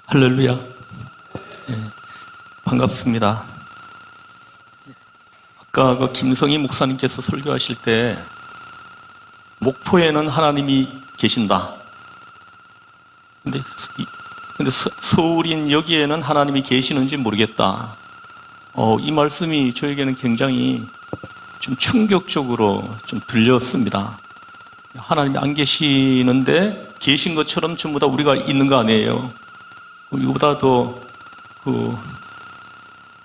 할렐루야. 반갑습니다. 아까 그 김성희 목사님께서 설교하실 때 목포에는 하나님이 계신다. 근데 서울인 여기에는 하나님이 계시는지 모르겠다. 이 말씀이 저에게는 굉장히 좀 충격적으로 좀 들렸습니다. 하나님이 안 계시는데 계신 것처럼 전부 다 우리가 있는 거 아니에요. 이거보다 더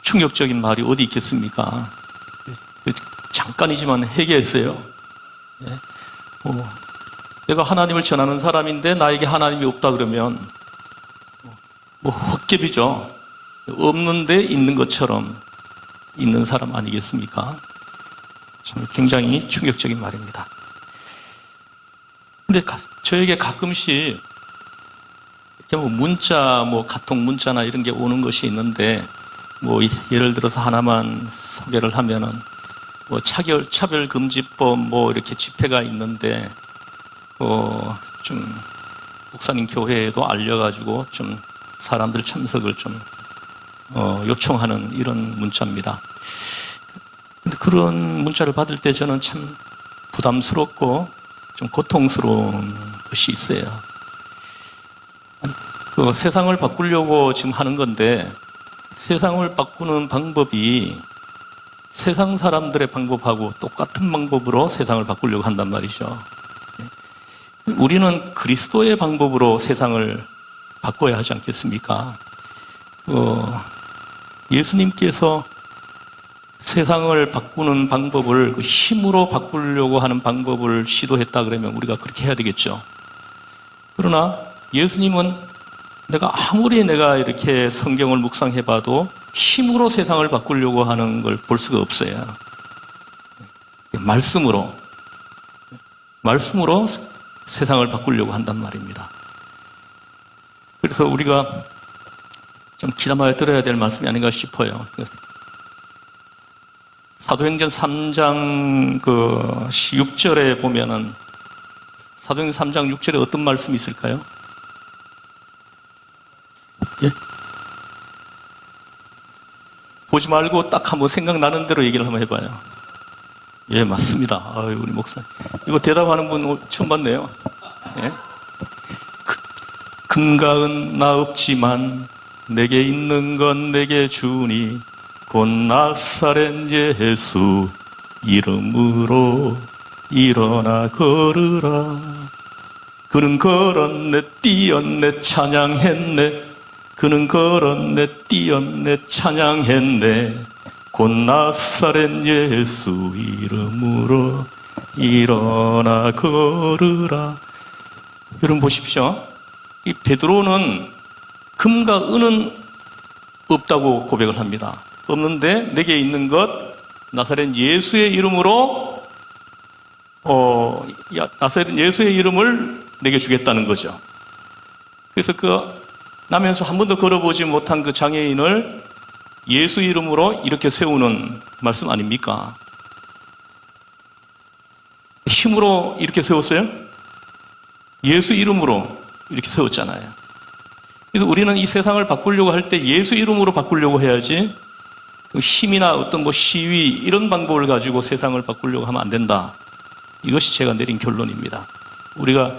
충격적인 말이 어디 있겠습니까? 잠깐이지만 회개했어요. 내가 하나님을 전하는 사람인데 나에게 하나님이 없다 그러면 헛개비죠. 없는데 있는 것처럼 있는 사람 아니겠습니까? 참 굉장히 충격적인 말입니다. 근데 저에게 가끔씩 문자, 카톡 문자나 이런 게 오는 것이 있는데, 예를 들어서 하나만 소개를 하면은, 차별금지법, 이렇게 집회가 있는데, 좀, 목사님 교회에도 알려가지고, 좀, 사람들 참석을 좀, 요청하는 이런 문자입니다. 근데 그런 문자를 받을 때 저는 참 부담스럽고, 좀 고통스러운 것이 있어요. 세상을 바꾸려고 지금 하는 건데 세상을 바꾸는 방법이 세상 사람들의 방법하고 똑같은 방법으로 세상을 바꾸려고 한단 말이죠. 우리는 그리스도의 방법으로 세상을 바꿔야 하지 않겠습니까? 예수님께서 세상을 바꾸는 방법을 힘으로 바꾸려고 하는 방법을 시도했다 그러면 우리가 그렇게 해야 되겠죠. 그러나 예수님은 아무리 내가 이렇게 성경을 묵상해봐도 힘으로 세상을 바꾸려고 하는 걸 볼 수가 없어요. 말씀으로 세상을 바꾸려고 한단 말입니다. 그래서 우리가 좀 기담아야 들어야 될 말씀이 아닌가 싶어요. 사도행전 3장 6절에 보면은 사도행전 3장 6절에 어떤 말씀이 있을까요? 예? 보지 말고 딱 한번 생각나는 대로 얘기를 한번 해봐요. 예, 맞습니다. 우리 목사님. 이거 대답하는 분 처음 봤네요. 예? 금가은 나 없지만 내게 있는 건 내게 주니 곧 나사렛 예수 이름으로 일어나 걸으라. 그는 걸었네 뛰었네 찬양했네. 그는 걸었네 뛰었네 찬양했네. 곧 나사렛 예수 이름으로 일어나 걸으라. 여러분 보십시오. 이 베드로는 금과 은은 없다고 고백을 합니다. 없는데 내게 있는 것 나사렛 예수의 이름으로 나사렛 예수의 이름을 내게 주겠다는 거죠. 그래서 나면서 한 번도 걸어보지 못한 그 장애인을 예수 이름으로 이렇게 세우는 말씀 아닙니까? 힘으로 이렇게 세웠어요? 예수 이름으로 이렇게 세웠잖아요. 그래서 우리는 이 세상을 바꾸려고 할 때 예수 이름으로 바꾸려고 해야지 힘이나 어떤 시위 이런 방법을 가지고 세상을 바꾸려고 하면 안 된다. 이것이 제가 내린 결론입니다. 우리가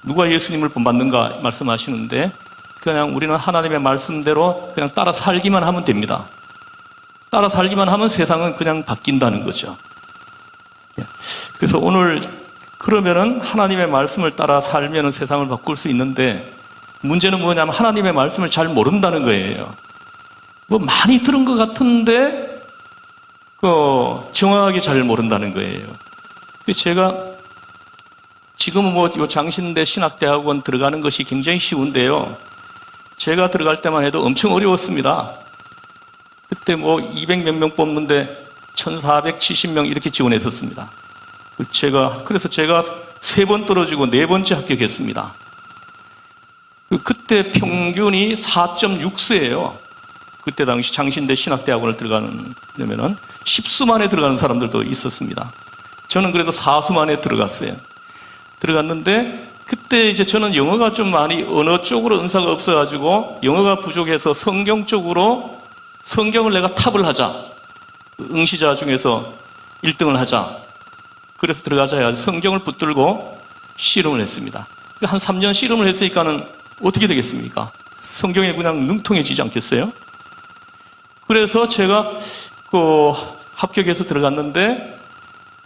누가 예수님을 본받는가 말씀하시는데 그냥 우리는 하나님의 말씀대로 그냥 따라 살기만 하면 됩니다. 따라 살기만 하면 세상은 그냥 바뀐다는 거죠. 그래서 오늘 그러면은 하나님의 말씀을 따라 살면은 세상을 바꿀 수 있는데 문제는 뭐냐면 하나님의 말씀을 잘 모른다는 거예요. 많이 들은 것 같은데 정확하게 잘 모른다는 거예요. 그래서 제가 지금은 장신대 신학대학원 들어가는 것이 굉장히 쉬운데요. 제가 들어갈 때만 해도 엄청 어려웠습니다. 그때 200몇 명 뽑는데 1470명 이렇게 지원했었습니다. 그래서 제가 3번 떨어지고 4번째 합격했습니다. 그때 평균이 4.6세예요. 그때 당시 장신대 신학대학원을 들어가려면은 10수 만에 들어가는 사람들도 있었습니다. 저는 그래도 4수 만에 들어갔어요. 들어갔는데 그때 이제 저는 영어가 좀 많이 언어 쪽으로 은사가 없어가지고 영어가 부족해서 성경 쪽으로 성경을 내가 탑을 하자. 응시자 중에서 1등을 하자. 그래서 들어가자 해가지고 성경을 붙들고 씨름을 했습니다. 한 3년 씨름을 했으니까는 어떻게 되겠습니까? 성경에 그냥 능통해지지 않겠어요? 그래서 제가 합격해서 들어갔는데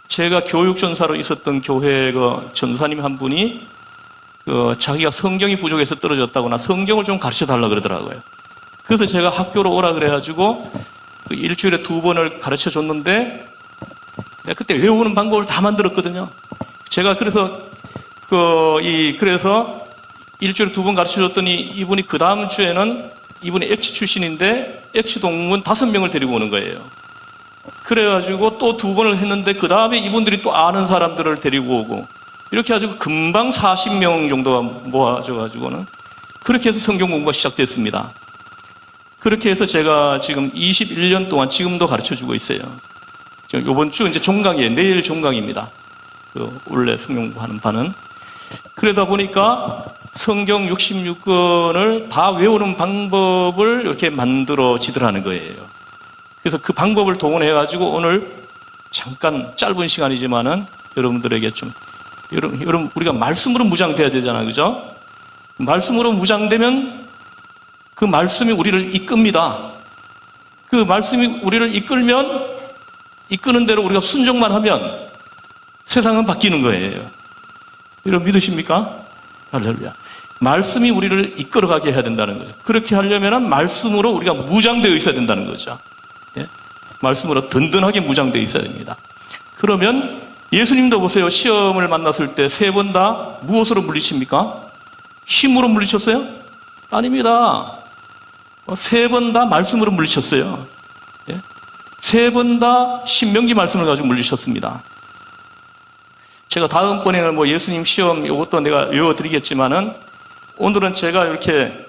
제가 교육전사로 있었던 교회 전사님 한 분이 자기가 성경이 부족해서 떨어졌다거나 성경을 좀 가르쳐 달라 그러더라고요. 그래서 제가 학교로 오라 그래가지고 일주일에 2번을 가르쳐 줬는데 내가 그때 외우는 방법을 다 만들었거든요. 제가 그래서 일주일에 2번 가르쳐 줬더니 이분이 그 다음 주에는 이분이 액치 출신인데 액치 동문 5명을 데리고 오는 거예요. 그래가지고 또 2번을 했는데 그 다음에 이분들이 또 아는 사람들을 데리고 오고 이렇게 해가지고 금방 40명 정도가 모아져가지고는 그렇게 해서 성경 공부가 시작됐습니다. 그렇게 해서 제가 지금 21년 동안 지금도 가르쳐 주고 있어요. 이번 주 이제 종강이에요. 내일 종강입니다. 원래 성경 공부하는 반은. 그러다 보니까 성경 66권을 다 외우는 방법을 이렇게 만들어지더라는 거예요. 그래서 그 방법을 동원해가지고 오늘 잠깐 짧은 시간이지만은 여러분들에게 여러분, 우리가 말씀으로 무장돼야 되잖아요. 그죠? 말씀으로 무장되면 그 말씀이 우리를 이끕니다. 그 말씀이 우리를 이끄는 대로 우리가 순종만 하면 세상은 바뀌는 거예요. 여러분 믿으십니까? 할렐루야. 말씀이 우리를 이끌어가게 해야 된다는 거죠. 그렇게 하려면 말씀으로 우리가 무장되어 있어야 된다는 거죠. 예? 말씀으로 든든하게 무장되어 있어야 됩니다. 그러면 예수님도 보세요. 시험을 만났을 때 3번 다 무엇으로 물리칩니까? 힘으로 물리쳤어요? 아닙니다. 3번 다 말씀으로 물리쳤어요. 예? 3번 다 신명기 말씀을 가지고 물리쳤습니다. 제가 다음번에는 예수님 시험 이것도 내가 외워드리겠지만은 오늘은 제가 이렇게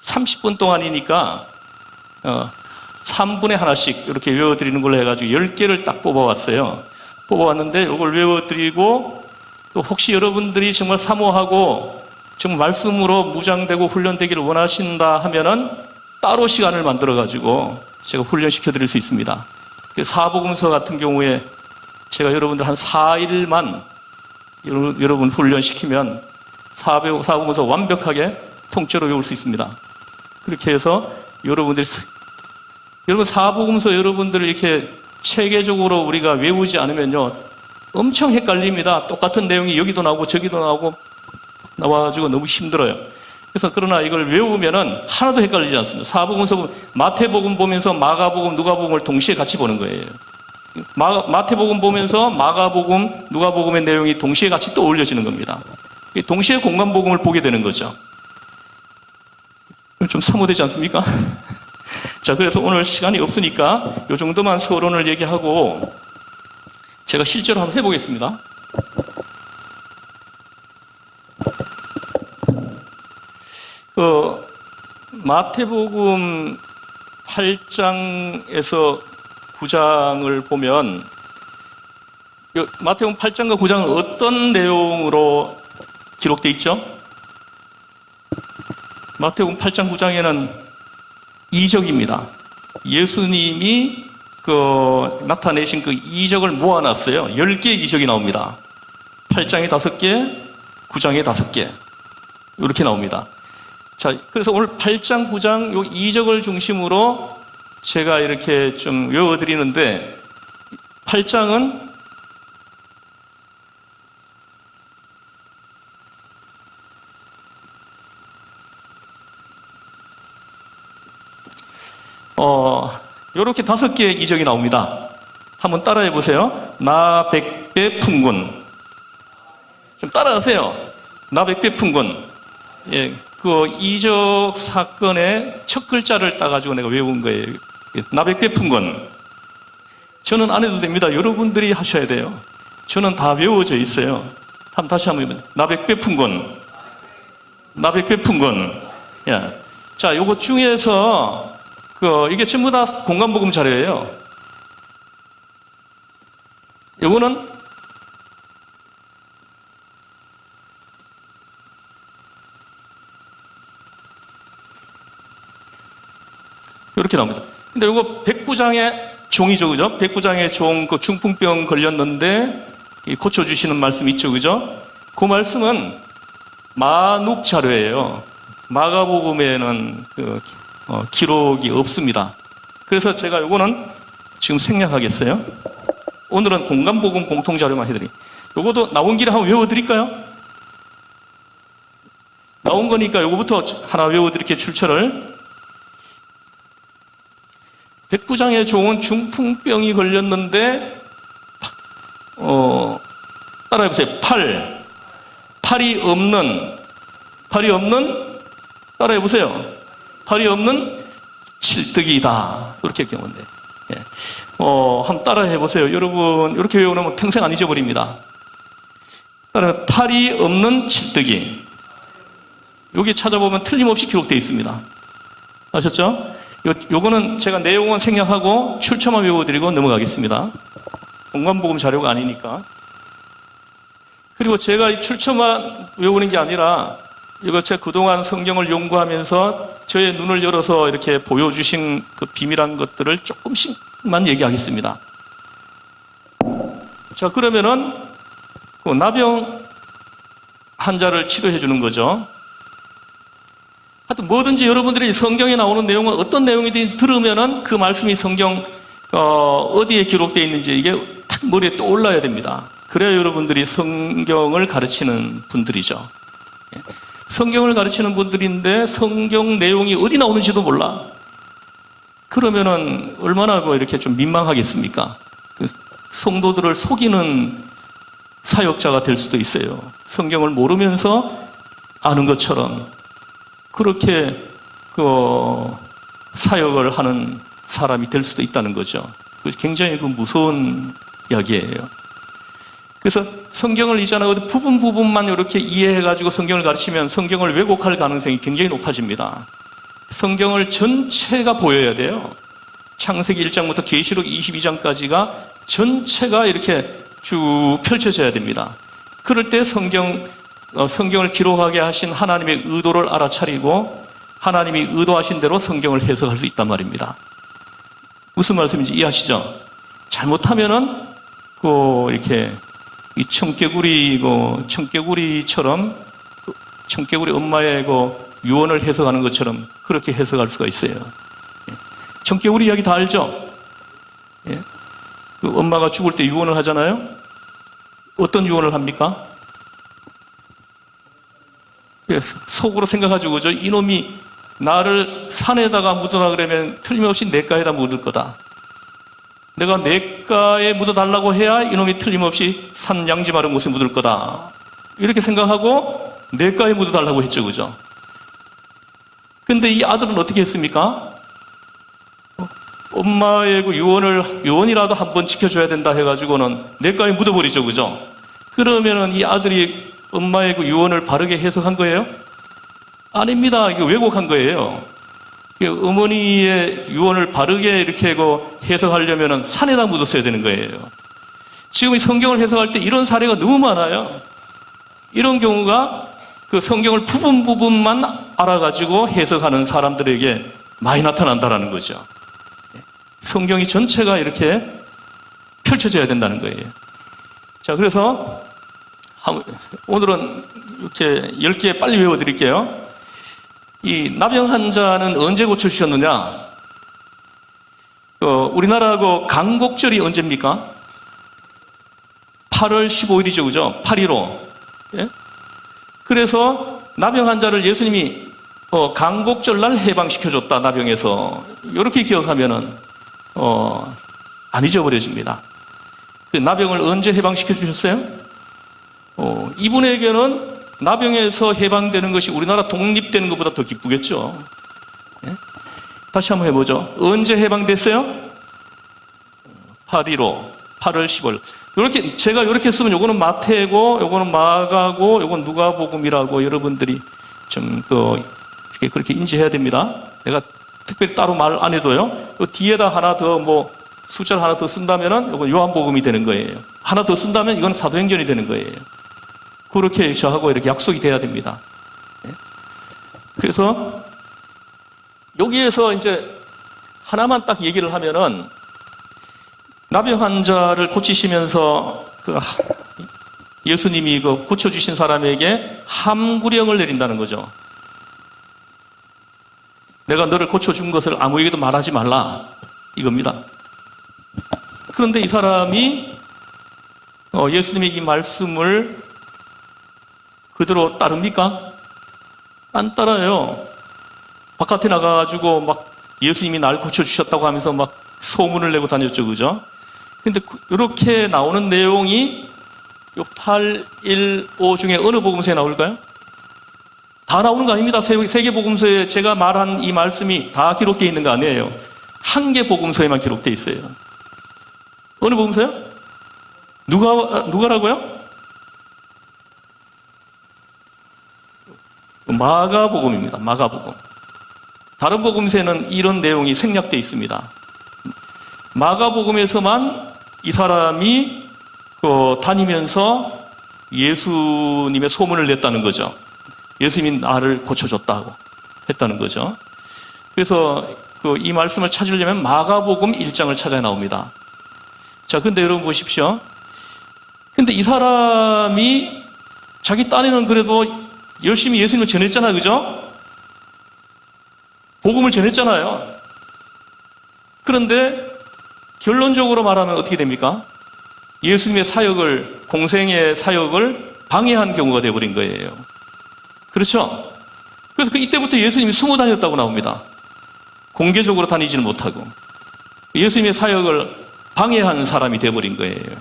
30분 동안이니까 3분의 하나씩 이렇게 외워드리는 걸로 해가지고 10개를 딱 뽑아왔어요. 뽑아왔는데 이걸 외워드리고 또 혹시 여러분들이 정말 사모하고 정말 말씀으로 무장되고 훈련되기를 원하신다 하면은 따로 시간을 만들어가지고 제가 훈련시켜드릴 수 있습니다. 사복음서 같은 경우에 제가 여러분들 한 4일만 여러분 훈련시키면 사복음서 완벽하게 통째로 외울 수 있습니다. 그렇게 해서 여러분 사복음서 여러분들을 이렇게 체계적으로 우리가 외우지 않으면요 엄청 헷갈립니다. 똑같은 내용이 여기도 나오고 저기도 나와가지고 너무 힘들어요. 그래서 그러나 이걸 외우면은 하나도 헷갈리지 않습니다. 사복음서 마태복음 보면서 마가복음, 누가복음을 동시에 같이 보는 거예요. 마태복음 보면서 마가복음, 누가복음의 내용이 동시에 같이 또 올려지는 겁니다. 동시에 공간복음을 보게 되는 거죠. 좀 사모되지 않습니까? 자, 그래서 오늘 시간이 없으니까 이 정도만 서론을 얘기하고 제가 실제로 한번 해보겠습니다. 마태복음 8장에서 9장을 보면 마태복음 8장과 9장은 어떤 내용으로 기록되어 있죠? 마태복음 8장 9장에는 이적입니다. 예수님이 나타내신 그 이적을 모아놨어요. 10개의 이적이 나옵니다. 8장에 5개, 9장에 5개 이렇게 나옵니다. 자, 그래서 오늘 8장, 9장 요 이적을 중심으로 제가 이렇게 좀 외워드리는데 8장은 요렇게 5개의 이적이 나옵니다. 한번 따라해 보세요. 나 100배 풍군. 좀 따라하세요. 나 100배 풍군. 예, 그 이적 사건의 첫 글자를 따가지고 내가 외운 거예요. 나 100배 풍군. 저는 안 해도 됩니다. 여러분들이 하셔야 돼요. 저는 다 외워져 있어요. 다시 한번 나 100배 풍군. 나 100배 풍군. 예. 자, 요거 중에서 이게 전부 다 공간복음 자료예요. 요거는 이렇게 나옵니다. 근데 이거 백부장의 종이죠, 그죠? 백부장의 종, 그 중풍병 걸렸는데 고쳐주시는 말씀 있죠, 그죠? 그 말씀은 마눅 자료예요. 마가복음에는 기록이 없습니다. 그래서 제가 이거는 지금 생략하겠어요. 오늘은 공간복음 공통자료만 해드릴게요. 요것도 나온 길에 한번 외워드릴까요? 나온 거니까 요거부터 하나 외워드릴게요, 출처를. 백부장의 종은 중풍병이 걸렸는데, 따라해보세요. 팔이 없는, 따라해보세요. 팔이 없는 칠뜨기이다. 이렇게 경우인데. 예. 한번 따라해보세요. 여러분, 이렇게 외우면 평생 안 잊어버립니다. 따라, 팔이 없는 칠뜨기. 여기 찾아보면 틀림없이 기록되어 있습니다. 아셨죠? 요거는 제가 내용은 생략하고 출처만 외워드리고 넘어가겠습니다. 공간복음 자료가 아니니까. 그리고 제가 이 출처만 외우는 게 아니라 이걸 제가 그동안 성경을 연구하면서 저의 눈을 열어서 이렇게 보여주신 그 비밀한 것들을 조금씩만 얘기하겠습니다. 자, 그러면은 그 나병 환자를 치료해 주는 거죠. 하여튼 뭐든지 여러분들이 성경에 나오는 내용은 어떤 내용이든 들으면은 그 말씀이 성경 어디에 기록되어 있는지 이게 탁 머리에 떠올라야 됩니다. 그래야 여러분들이 성경을 가르치는 분들이죠. 성경을 가르치는 분들인데 성경 내용이 어디 나오는지도 몰라. 그러면은 얼마나 이렇게 좀 민망하겠습니까? 그 성도들을 속이는 사역자가 될 수도 있어요. 성경을 모르면서 아는 것처럼 그렇게 사역을 하는 사람이 될 수도 있다는 거죠. 그래서 굉장히 무서운 이야기예요. 그래서 성경을 있잖아요. 부분만 이렇게 이해해가지고 성경을 가르치면 성경을 왜곡할 가능성이 굉장히 높아집니다. 성경을 전체가 보여야 돼요. 창세기 1장부터 계시록 22장까지가 전체가 이렇게 쭉 펼쳐져야 됩니다. 그럴 때 성경을 기록하게 하신 하나님의 의도를 알아차리고 하나님이 의도하신 대로 성경을 해석할 수 있단 말입니다. 무슨 말씀인지 이해하시죠? 잘못하면은 이렇게 이 청개구리처럼 청개구리 엄마의 유언을 해석하는 것처럼 그렇게 해석할 수가 있어요. 청개구리 이야기 다 알죠? 예? 그 엄마가 죽을 때 유언을 하잖아요. 어떤 유언을 합니까? 속으로 생각하죠, 그죠? 이놈이 나를 산에다가 묻어라 그러면 틀림없이 냇가에다 묻을 거다. 내가 냇가에 묻어달라고 해야 이놈이 틀림없이 산 양지바른 곳에 묻을 거다. 이렇게 생각하고 냇가에 묻어달라고 했죠, 그죠? 근데 이 아들은 어떻게 했습니까? 엄마의 유언이라도 한번 지켜줘야 된다 해가지고는 냇가에 묻어버리죠, 그죠? 그러면은 이 아들이 엄마의 유언을 바르게 해석한 거예요? 아닙니다. 이거 왜곡한 거예요. 어머니의 유언을 바르게 이렇게 해석하려면 산에다 묻었어야 되는 거예요. 지금 이 성경을 해석할 때 이런 사례가 너무 많아요. 이런 경우가 그 성경을 부분만 알아가지고 해석하는 사람들에게 많이 나타난다는 거죠. 성경이 전체가 이렇게 펼쳐져야 된다는 거예요. 자, 그래서 오늘은 이렇게 10개 빨리 외워드릴게요. 이 나병 환자는 언제 고쳐주셨느냐? 우리나라하고 강곡절이 언제입니까? 8월 15일이죠, 그죠? 8.15. 예? 그래서 나병 환자를 예수님이 강곡절 날 해방시켜줬다, 나병에서. 이렇게 기억하면은, 안 잊어버려집니다. 그 나병을 언제 해방시켜주셨어요? 이분에게는 나병에서 해방되는 것이 우리나라 독립되는 것보다 더 기쁘겠죠. 예? 다시 한번 해보죠. 언제 해방됐어요? 8.15, 8월 10월. 이렇게, 제가 이렇게 쓰면 요거는 마태고, 요거는 마가고, 요건 누가복음이라고 여러분들이 좀, 그렇게 인지해야 됩니다. 내가 특별히 따로 말 안 해도요. 요 뒤에다 하나 더 숫자를 하나 더 쓴다면은 요건 요한복음이 되는 거예요. 하나 더 쓴다면 이건 사도행전이 되는 거예요. 그렇게 저하고 이렇게 약속이 돼야 됩니다. 그래서 여기에서 이제 하나만 딱 얘기를 하면은 나병 환자를 고치시면서 예수님이 고쳐주신 사람에게 함구령을 내린다는 거죠. 내가 너를 고쳐준 것을 아무에게도 말하지 말라. 이겁니다. 그런데 이 사람이 예수님의 이 말씀을 그대로 따릅니까? 안 따라요. 바깥에 나가가지고 막 예수님이 날 고쳐주셨다고 하면서 막 소문을 내고 다녔죠. 그죠? 근데 이렇게 나오는 내용이 요 815 중에 어느 복음서에 나올까요? 다 나오는 거 아닙니다. 세 개 복음서에 제가 말한 이 말씀이 다 기록되어 있는 거 아니에요. 한 개 복음서에만 기록되어 있어요. 어느 복음서요? 누가라고요? 마가복음입니다. 마가복음. 다른 복음서에는 이런 내용이 생략되어 있습니다. 마가복음에서만 이 사람이 다니면서 예수님의 소문을 냈다는 거죠. 예수님이 나를 고쳐줬다고 했다는 거죠. 그래서 이 말씀을 찾으려면 마가복음 1장을 찾아야 나옵니다. 자, 근데 여러분 보십시오. 근데 이 사람이 자기 딴에는 그래도 열심히 예수님을 전했잖아요. 그죠? 복음을 전했잖아요. 그런데 결론적으로 말하면 어떻게 됩니까? 예수님의 사역을, 공생의 사역을 방해한 경우가 되어버린 거예요. 그렇죠? 그래서 이때부터 예수님이 숨어 다녔다고 나옵니다. 공개적으로 다니지를 못하고. 예수님의 사역을 방해한 사람이 되어버린 거예요.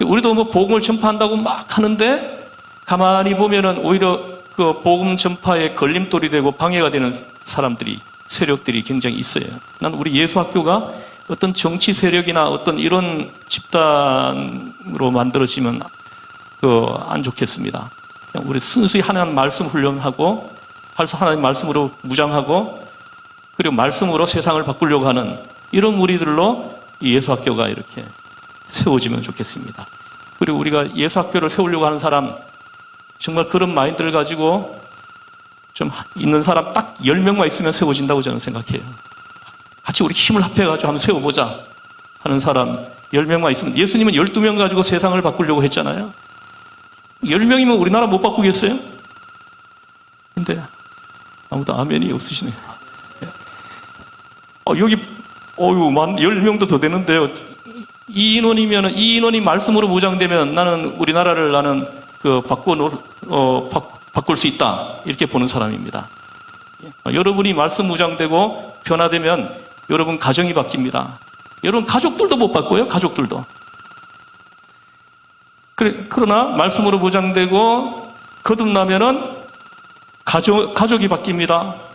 우리도 복음을 전파한다고 막 하는데 가만히 보면은 오히려 복음 전파에 걸림돌이 되고 방해가 되는 사람들이, 세력들이 굉장히 있어요. 난 우리 예수학교가 어떤 정치 세력이나 어떤 이런 집단으로 만들어지면 안 좋겠습니다. 그냥 우리 순수히 하나님 말씀 훈련하고 하나님 말씀으로 무장하고 그리고 말씀으로 세상을 바꾸려고 하는 이런 무리들로 이 예수학교가 이렇게 세워지면 좋겠습니다. 그리고 우리가 예수학교를 세우려고 하는 사람, 정말 그런 마인드를 가지고 좀 있는 사람 딱 10명만 있으면 세워진다고 저는 생각해요. 같이 우리 힘을 합해가지고 한번 세워보자 하는 사람 10명만 있으면, 예수님은 12명 가지고 세상을 바꾸려고 했잖아요. 10명이면 우리나라 못 바꾸겠어요? 근데 아무도 아멘이 없으시네요. 여기 10명도 더 되는데요. 이 인원이 말씀으로 무장되면 우리나라를 바꿀 수 있다. 이렇게 보는 사람입니다. 여러분이 말씀 무장되고 변화되면 여러분 가정이 바뀝니다. 여러분 가족들도 못 바꿔요. 가족들도. 그러나 말씀으로 무장되고 거듭나면은 가족이 바뀝니다.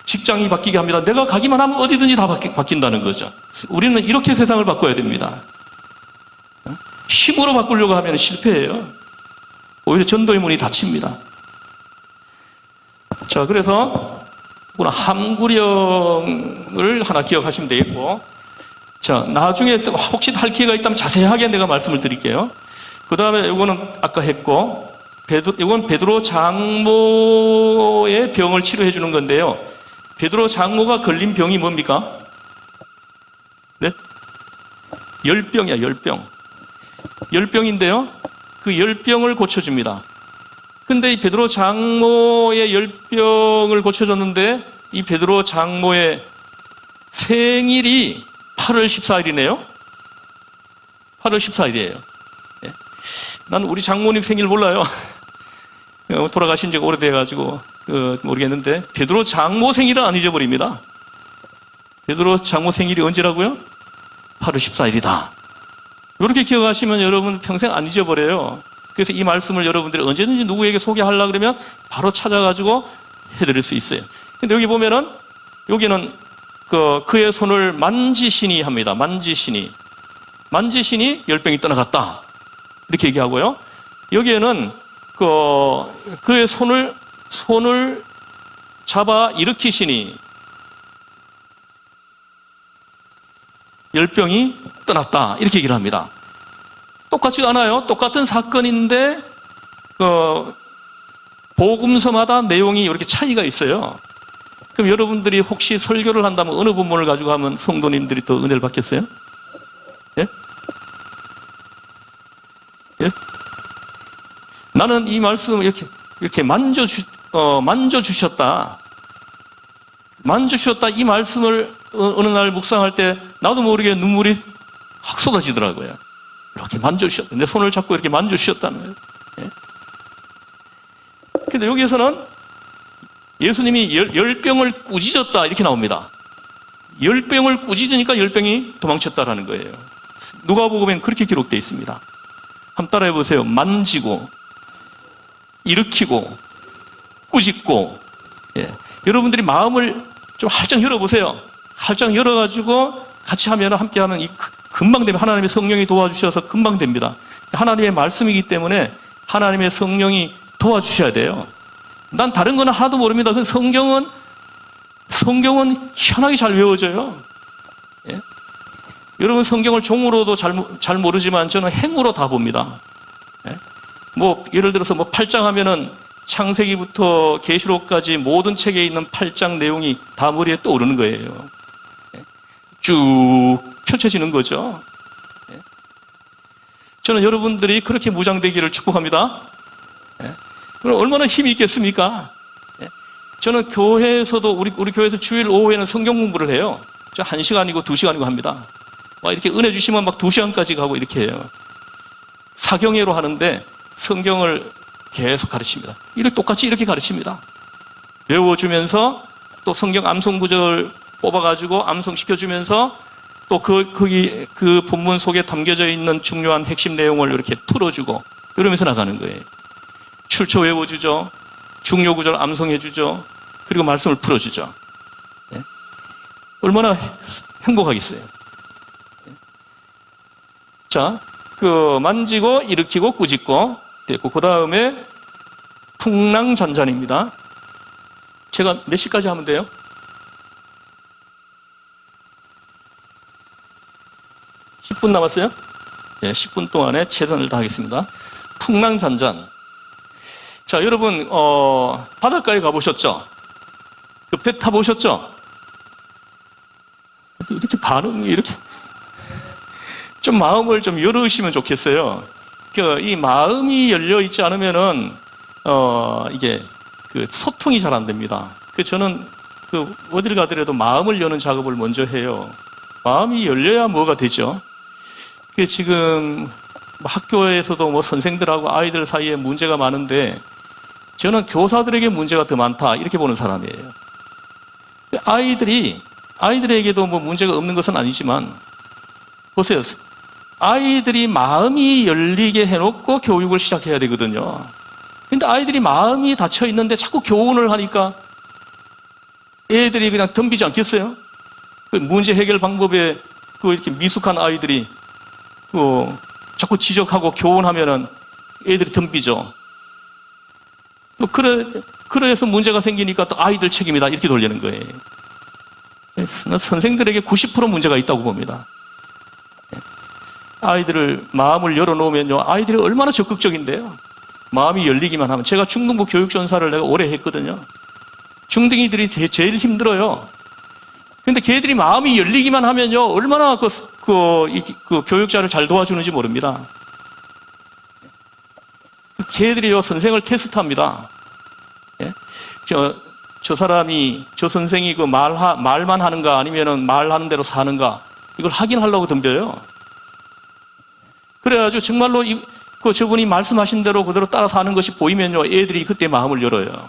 직장이 바뀌게 합니다. 내가 가기만 하면 어디든지 다 바뀐다는 거죠. 우리는 이렇게 세상을 바꿔야 됩니다. 힘으로 바꾸려고 하면 실패해요. 오히려 전도의 문이 닫힙니다. 자, 그래서 함구령을 하나 기억하시면 되겠고, 자, 나중에 혹시 할 기회가 있다면 자세하게 내가 말씀을 드릴게요. 그 다음에 이거는 아까 했고, 이건 베드로 장모의 병을 치료해 주는 건데요. 베드로 장모가 걸린 병이 뭡니까? 네? 열병이야, 열병. 열병인데요. 그 열병을 고쳐줍니다. 근데 이 베드로 장모의 열병을 고쳐줬는데 이 베드로 장모의 생일이 8월 14일이네요. 8월 14일이에요. 네. 나는 우리 장모님 생일 몰라요. 돌아가신 지가 오래돼가지고 모르겠는데 베드로 장모 생일은 안 잊어버립니다. 베드로 장모 생일이 언제라고요? 8월 14일이다. 이렇게 기억하시면 여러분 평생 안 잊어버려요. 그래서 이 말씀을 여러분들이 언제든지 누구에게 소개하려고 그러면 바로 찾아가지고 해드릴 수 있어요. 근데 여기 보면은 여기는 그의 손을 만지시니 합니다. 만지시니 열병이 떠나갔다. 이렇게 얘기하고요. 여기에는 그의 손을 잡아 일으키시니 열병이 떠났다. 이렇게 얘기를 합니다. 똑같지 않아요? 똑같은 사건인데 복음서마다 내용이 이렇게 차이가 있어요. 그럼 여러분들이 혹시 설교를 한다면 어느 본문을 가지고 하면 성도님들이 더 은혜를 받겠어요? 예? 예? 나는 이 말씀을 이렇게 만져주셨다. 이 말씀을 어느 날 묵상할 때 나도 모르게 눈물이 확 쏟아지더라고요. 이렇게 만져주셨다. 내 손을 잡고 이렇게 만져주셨다는 거예요. 예? 근데 여기에서는 예수님이 열 병을 꾸짖었다 이렇게 나옵니다. 10병을 꾸짖으니까 10병이 도망쳤다라는 거예요. 누가복음엔 그렇게 기록되어 있습니다. 한번 따라해 보세요. 만지고 일으키고 꾸짖고. 예. 여러분들이 마음을 좀 활짝 열어보세요. 활짝 열어가지고 같이 하면, 함께 하면 금방 됩니다. 하나님의 성령이 도와주셔서 금방 됩니다. 하나님의 말씀이기 때문에 하나님의 성령이 도와주셔야 돼요. 난 다른 거는 하나도 모릅니다. 그 성경은 희한하게 잘 외워져요. 예? 여러분 성경을 종으로도 잘 모르지만 저는 행으로 다 봅니다. 예? 뭐 예를 들어서 뭐 8장 하면은 창세기부터 계시록까지 모든 책에 있는 8장 내용이 다 머리에 떠오르는 거예요. 예? 쭉 펼쳐지는 거죠. 예? 저는 여러분들이 그렇게 무장되기를 축복합니다. 예? 그럼 얼마나 힘이 있겠습니까? 예? 저는 교회에서도 우리 교회에서 주일 오후에는 성경 공부를 해요. 저 1시간이고 2시간이고 합니다. 막 이렇게 은혜 주시면 막 2시간까지 가고 이렇게 해요. 사경회로 하는데 성경을 계속 가르칩니다. 똑같이 이렇게 가르칩니다. 외워주면서 또 성경 암송 구절 뽑아가지고 암송시켜주면서 또 그 본문 속에 담겨져 있는 중요한 핵심 내용을 이렇게 풀어주고 이러면서 나가는 거예요. 출처 외워주죠. 중요 구절 암송해주죠. 그리고 말씀을 풀어주죠. 네? 얼마나 행복하겠어요. 네? 자, 만지고 일으키고 꾸짖고 됐고, 그 다음에 풍랑잔잔입니다. 제가 몇 시까지 하면 돼요? 10분 남았어요? 네, 10분 동안에 최선을 다하겠습니다. 풍랑잔잔. 자, 여러분, 바닷가에 가보셨죠? 그 배 타보셨죠? 이렇게 반응이 이렇게. 좀 마음을 좀 열으시면 좋겠어요. 이 마음이 열려 있지 않으면은, 이게, 소통이 잘 안 됩니다. 저는, 어딜 가더라도 마음을 여는 작업을 먼저 해요. 마음이 열려야 뭐가 되죠? 지금, 학교에서도 뭐 선생들하고 아이들 사이에 문제가 많은데, 저는 교사들에게 문제가 더 많다, 이렇게 보는 사람이에요. 아이들에게도 뭐 문제가 없는 것은 아니지만, 보세요. 아이들이 마음이 열리게 해놓고 교육을 시작해야 되거든요. 근데 아이들이 마음이 닫혀 있는데 자꾸 교훈을 하니까 애들이 그냥 덤비지 않겠어요? 문제 해결 방법에 이렇게 미숙한 아이들이 자꾸 지적하고 교훈하면은 애들이 덤비죠. 그래서 문제가 생기니까 또 아이들 책임이다, 이렇게 돌리는 거예요. 선생들에게 90% 문제가 있다고 봅니다. 아이들을 마음을 열어놓으면요, 아이들이 얼마나 적극적인데요. 마음이 열리기만 하면. 제가 중등부 교육전사를 내가 오래 했거든요. 중등이들이 제일 힘들어요. 근데 걔들이 마음이 열리기만 하면요, 얼마나 교육자를 잘 도와주는지 모릅니다. 걔들이요, 선생을 테스트합니다. 예? 저 선생이 말만 하는가 아니면은 말하는 대로 사는가, 이걸 확인하려고 덤벼요. 그래가지고 정말로 저분이 말씀하신 대로 그대로 따라 사는 것이 보이면요, 애들이 그때 마음을 열어요.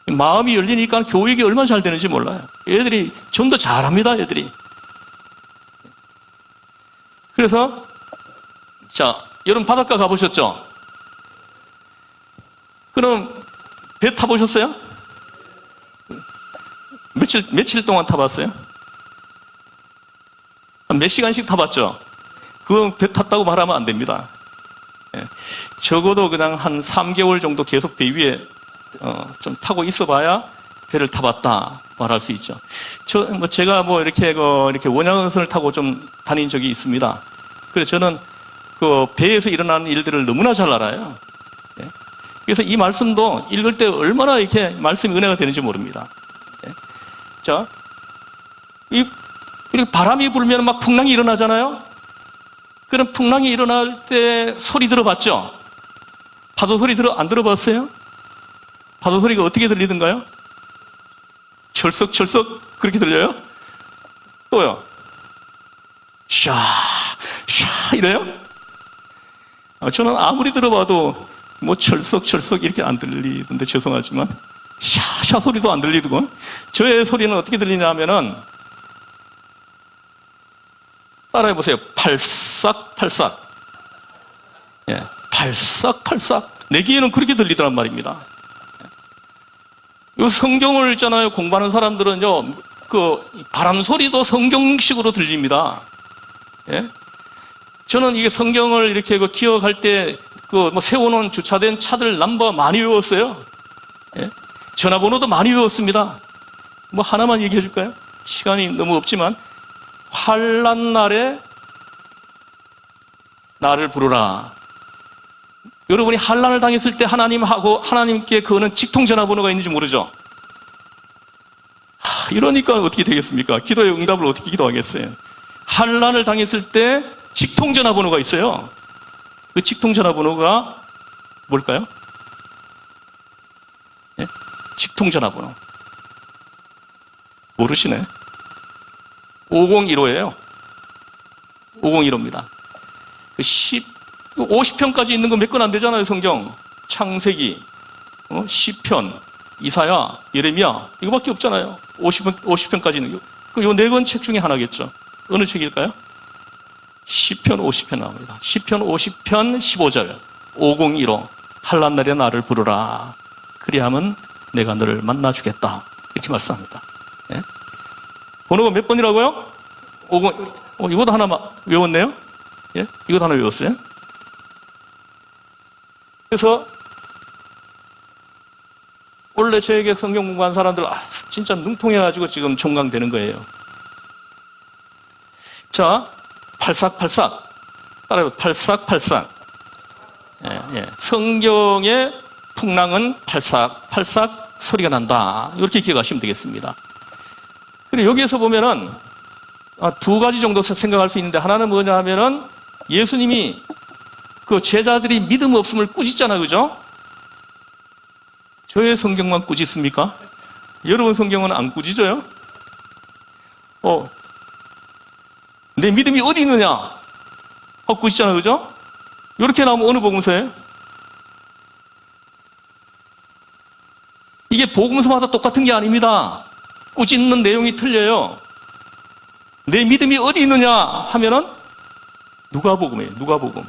마음이 열리니까 교육이 얼마나 잘 되는지 몰라요. 애들이 좀 더 잘합니다, 애들이. 그래서, 자, 여러분 바닷가 가보셨죠? 그럼 배 타보셨어요? 며칠 동안 타봤어요? 몇 시간씩 타봤죠? 그건 배 탔다고 말하면 안 됩니다. 예. 적어도 그냥 한 3개월 정도 계속 배 위에 좀 타고 있어봐야 배를 타봤다 말할 수 있죠. 제가 이렇게 원양어선을 타고 좀 다닌 적이 있습니다. 그래서 저는 배에서 일어나는 일들을 너무나 잘 알아요. 예. 그래서 이 말씀도 읽을 때 얼마나 이렇게 말씀이 은혜가 되는지 모릅니다. 자, 이렇게 바람이 불면 막 풍랑이 일어나잖아요. 그럼 풍랑이 일어날 때 소리 들어봤죠? 파도 소리 안 들어봤어요? 파도 소리가 어떻게 들리던가요? 철썩철썩 그렇게 들려요? 또요? 샤, 샤 이래요? 저는 아무리 들어봐도 뭐 철썩철썩 이렇게 안 들리던데 죄송하지만 샤 소리도 안 들리고 저의 소리는 어떻게 들리냐 하면은 따라해보세요. 팔싹팔싹. 예, 팔싹팔싹. 내 귀에는 그렇게 들리더란 말입니다. 이 성경을 있잖아요. 공부하는 사람들은요, 그 바람 소리도 성경식으로 들립니다. 예? 저는 이게 성경을 이렇게 기억할 때 그 뭐 세워놓은 주차된 차들 넘버 많이 외웠어요. 예? 전화번호도 많이 외웠습니다. 뭐 하나만 얘기해 줄까요? 시간이 너무 없지만 환난 날에 나를 부르라. 여러분이 환난을 당했을 때 하나님하고 하나님께 그거는 직통 전화번호가 있는지 모르죠. 이러니까 어떻게 되겠습니까? 기도의 응답을 어떻게 기도하겠어요? 환난을 당했을 때 직통 전화번호가 있어요. 그 직통 전화번호가 뭘까요? 예? 직통 전화번호 모르시네. 5015예요. 5015입니다. 50편까지 있는 거 몇 건 안 되잖아요, 성경. 창세기, 시편, 이사야, 예레미야, 이거밖에 없잖아요. 50편까지 있는 거. 요 네 권 책 중에 하나겠죠. 어느 책일까요? 시편 50편 나옵니다. 시편 50편 15절. 5015. 환난 날에 나를 부르라. 그리하면 내가 너를 만나주겠다. 이렇게 말씀합니다. 예? 번호가 몇 번이라고요? 50, 이것도 하나 외웠네요? 예? 이것도 하나 외웠어요? 그래서, 원래 저에게 성경 공부한 사람들, 진짜 능통해가지고 지금 종강되는 거예요. 자, 팔싹팔싹. 따라해요. 팔싹팔싹. 예. 성경의 풍랑은 팔싹팔싹 소리가 난다. 이렇게 기억하시면 되겠습니다. 그리고 여기에서 보면은 두 가지 정도 생각할 수 있는데 하나는 뭐냐 하면은 예수님이 그 제자들이 믿음 없음을 꾸짖잖아요. 그죠? 저의 성경만 꾸짖습니까? 여러분 성경은 안 꾸짖어요? 내 믿음이 어디 있느냐? 꾸짖잖아요. 그죠? 이렇게 나오면 어느 복음서예요? 이게 복음서마다 똑같은 게 아닙니다. 꾸짖는 내용이 틀려요. 내 믿음이 어디 있느냐 하면은 누가복음이에요. 누가복음.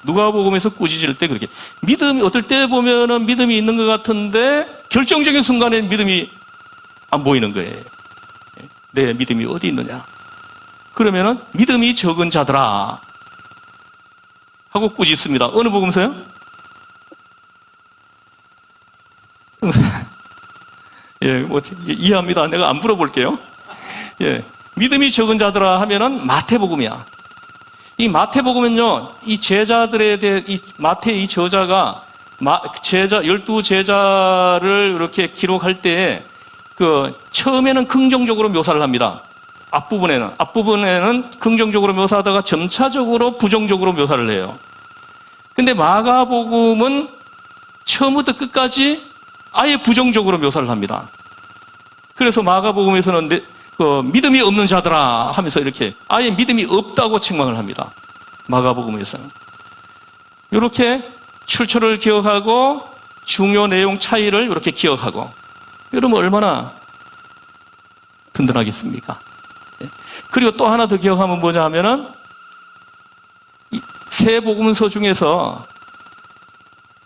누가복음에서 꾸짖을 때 그렇게 믿음이 어떨 때 보면은 믿음이 있는 것 같은데 결정적인 순간에 믿음이 안 보이는 거예요. 내 믿음이 어디 있느냐? 그러면은 믿음이 적은 자들아 하고 꾸짖습니다. 어느 복음서요? 예, 뭐 이해합니다. 내가 안 물어볼게요. 예, 믿음이 적은 자들아 하면은 마태복음이야. 이 마태복음은요, 이 제자들에 대해 이 마태의 이 저자가 열두 제자를 이렇게 기록할 때 처음에는 긍정적으로 묘사를 합니다. 앞부분에는 긍정적으로 묘사하다가 점차적으로 부정적으로 묘사를 해요. 근데 마가복음은 처음부터 끝까지 아예 부정적으로 묘사를 합니다. 그래서 마가복음에서는 믿음이 없는 자들아 하면서 이렇게 아예 믿음이 없다고 책망을 합니다. 마가복음에서는. 이렇게 출처를 기억하고 중요 내용 차이를 이렇게 기억하고 여러분 얼마나 든든하겠습니까? 그리고 또 하나 더 기억하면 뭐냐 하면은 세 복음서 중에서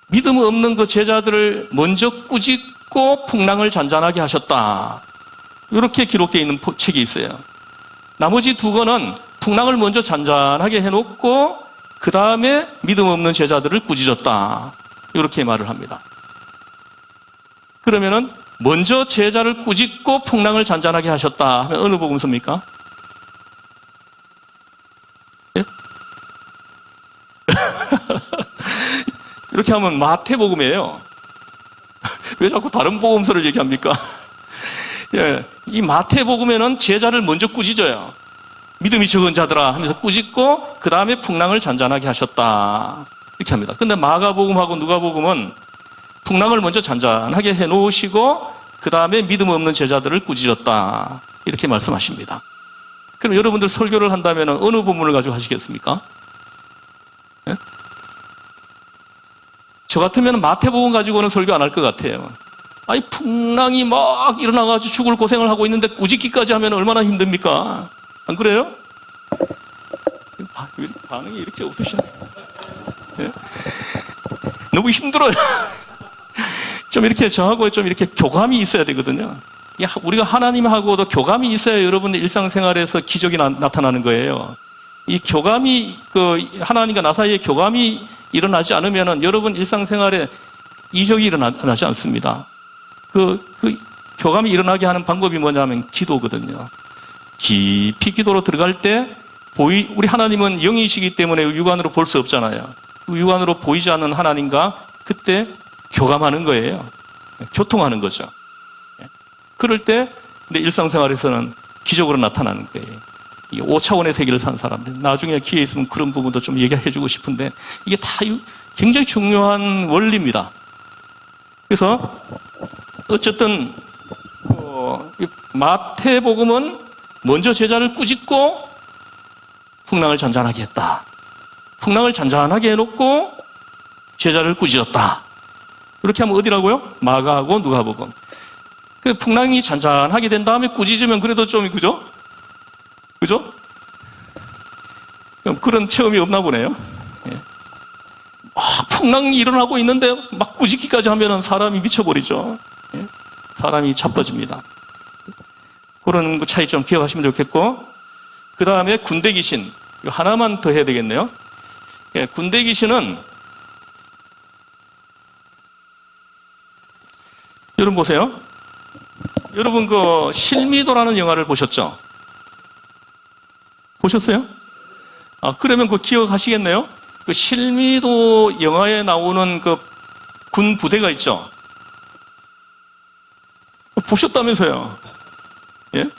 믿음 없는 그 제자들을 먼저 꾸짖고 풍랑을 잔잔하게 하셨다. 이렇게 기록되어 있는 책이 있어요. 나머지 두 권은 풍랑을 먼저 잔잔하게 해놓고 그 다음에 믿음 없는 제자들을 꾸짖었다. 이렇게 말을 합니다. 그러면은 먼저 제자를 꾸짖고 풍랑을 잔잔하게 하셨다 하면 어느 복음서입니까? 예? 이렇게 하면 마태복음이에요. 왜 자꾸 다른 복음서를 얘기합니까? 예, 이 마태복음에는 제자를 먼저 꾸짖어요. 믿음이 적은 자들아 하면서 꾸짖고 그 다음에 풍랑을 잔잔하게 하셨다. 이렇게 합니다. 근데 마가복음하고 누가복음은 풍랑을 먼저 잔잔하게 해놓으시고 그 다음에 믿음 없는 제자들을 꾸짖었다. 이렇게 말씀하십니다. 그럼 여러분들 설교를 한다면 어느 부분을 가지고 하시겠습니까? 예? 저 같으면 마태복음 가지고는 설교 안 할 것 같아요. 아니 풍랑이 막 일어나가지고 죽을 고생을 하고 있는데 꾸짖기까지 하면 얼마나 힘듭니까? 안 그래요? 반응이 이렇게 없으시네. 예? 너무 힘들어요. 좀 이렇게 저하고 좀 이렇게 교감이 있어야 되거든요. 우리가 하나님하고도 교감이 있어야 여러분의 일상생활에서 기적이 나타나는 거예요. 이 교감이, 하나님과 나 사이에 교감이 일어나지 않으면 여러분 일상생활에 이적이 일어나지 않습니다. 그 교감이 일어나게 하는 방법이 뭐냐면 기도거든요. 깊이 기도로 들어갈 때 우리 하나님은 영이시기 때문에 육안으로 볼 수 없잖아요. 육안으로 보이지 않는 하나님과 그때 교감하는 거예요. 교통하는 거죠. 그럴 때 내 일상생활에서는 기적으로 나타나는 거예요. 이게 5차원의 세계를 산 사람들. 나중에 기회 있으면 그런 부분도 좀 얘기해 주고 싶은데 이게 다 굉장히 중요한 원리입니다. 그래서 어쨌든 마태복음은 먼저 제자를 꾸짖고 풍랑을 잔잔하게 했다. 풍랑을 잔잔하게 해놓고 제자를 꾸짖었다. 이렇게 하면 어디라고요? 마가하고 누가복음. 그 풍랑이 잔잔하게 된 다음에 꾸짖으면 그래도 좀 그죠? 그죠? 그런 체험이 없나 보네요. 예. 풍랑이 일어나고 있는데 막 꾸짖기까지 하면 사람이 미쳐버리죠. 예. 사람이 자빠집니다. 그런 차이 좀 기억하시면 좋겠고, 그 다음에 군대 귀신. 이거 하나만 더 해야 되겠네요. 예, 군대 귀신은 여러분 보세요. 여러분 그 실미도라는 영화를 보셨죠? 보셨어요? 그러면 그 기억하시겠네요? 그 실미도 영화에 나오는 그 군 부대가 있죠? 보셨다면서요? 예?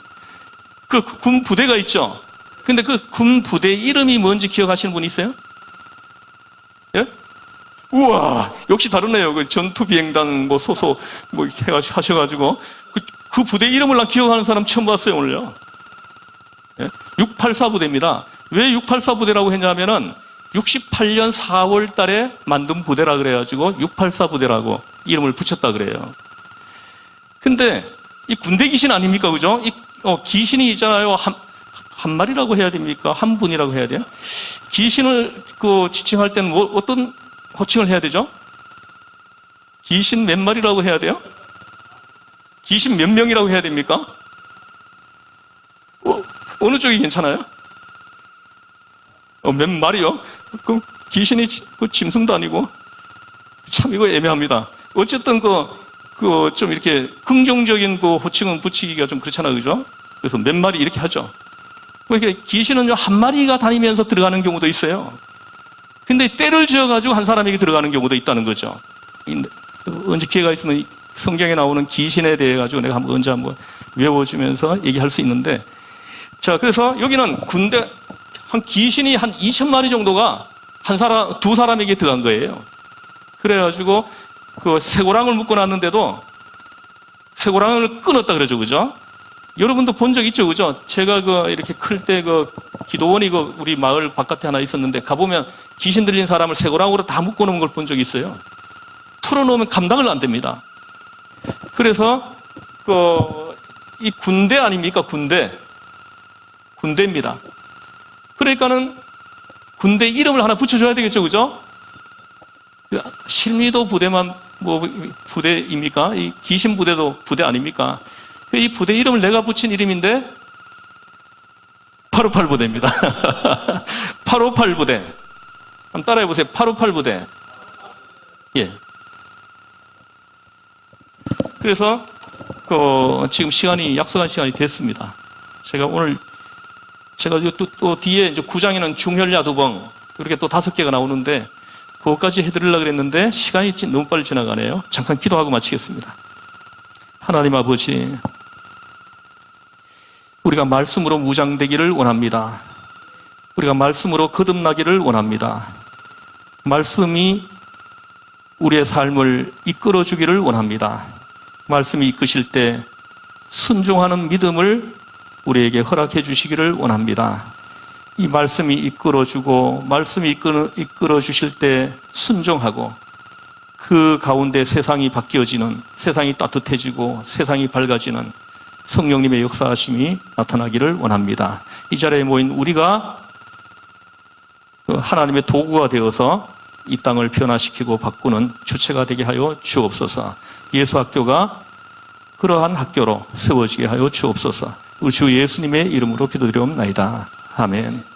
그 군 부대가 있죠? 근데 그 군 부대 이름이 뭔지 기억하시는 분 있어요? 예? 우와, 역시 다르네요. 그 전투비행단 소속 하셔가지고 그 부대 이름을 난 기억하는 사람 처음 봤어요, 오늘요. 예? 684 부대입니다. 왜 684 부대라고 했냐면은 68년 4월 달에 만든 부대라 그래가지고 684 부대라고 이름을 붙였다 그래요. 근데 이 군대 귀신 아닙니까? 그죠? 귀신이 있잖아요. 한 마리라고 해야 됩니까? 한 분이라고 해야 돼요? 귀신을 지칭할 때는 어떤 호칭을 해야 되죠? 귀신 몇 마리라고 해야 돼요? 귀신 몇 명이라고 해야 됩니까? 어느 쪽이 괜찮아요? 몇 마리요? 그럼 귀신이 짐승도 아니고 참 이거 애매합니다. 어쨌든 좀 이렇게 긍정적인 호칭은 붙이기가 좀 그렇잖아요, 그죠? 그래서 몇 마리 이렇게 하죠. 이렇게 귀신은 한 마리가 다니면서 들어가는 경우도 있어요. 근데 때를 지어가지고 한 사람에게 들어가는 경우도 있다는 거죠. 언제 기회가 있으면 성경에 나오는 귀신에 대해 가지고 내가 언제 한번 외워주면서 얘기할 수 있는데, 자, 그래서 여기는 군대 한 귀신이 한 2,000마리 정도가 두 사람에게 들어간 거예요. 그래가지고 쇠고랑을 묶어놨는데도 쇠고랑을 끊었다 그러죠, 그죠? 여러분도 본 적 있죠, 그죠? 제가 이렇게 클 때 기도원이 우리 마을 바깥에 하나 있었는데 가보면 귀신 들린 사람을 쇠고랑으로 다 묶어놓은 걸 본 적이 있어요. 풀어놓으면 감당을 안 됩니다. 그래서 이 군대 아닙니까? 군대입니다. 그러니까는 군대 이름을 하나 붙여줘야 되겠죠, 그죠? 실미도 부대만 부대입니까? 이 귀신 부대도 부대 아닙니까? 이 부대 이름을 내가 붙인 이름인데 858 부대입니다. 858 부대. 한번 따라해 보세요. 858 부대. 예. 그래서 지금 약속한 시간이 됐습니다. 제가 또 뒤에 이제 9장에는 중혈야두벙 이렇게 또 5개가 나오는데 그것까지 해드리려고 그랬는데 시간이 너무 빨리 지나가네요. 잠깐 기도하고 마치겠습니다. 하나님 아버지, 우리가 말씀으로 무장되기를 원합니다. 우리가 말씀으로 거듭나기를 원합니다. 말씀이 우리의 삶을 이끌어 주기를 원합니다. 말씀이 이끄실 때 순종하는 믿음을 우리에게 허락해 주시기를 원합니다. 이 말씀이 이끌어주고 말씀이 이끌어 주실 때 순종하고 그 가운데 세상이 바뀌어지는, 세상이 따뜻해지고 세상이 밝아지는 성령님의 역사하심이 나타나기를 원합니다. 이 자리에 모인 우리가 하나님의 도구가 되어서 이 땅을 변화시키고 바꾸는 주체가 되게 하여 주옵소서. 예수학교가 그러한 학교로 세워지게 하여 주옵소서. 우리 주 예수님의 이름으로 기도드리옵나이다. 아멘.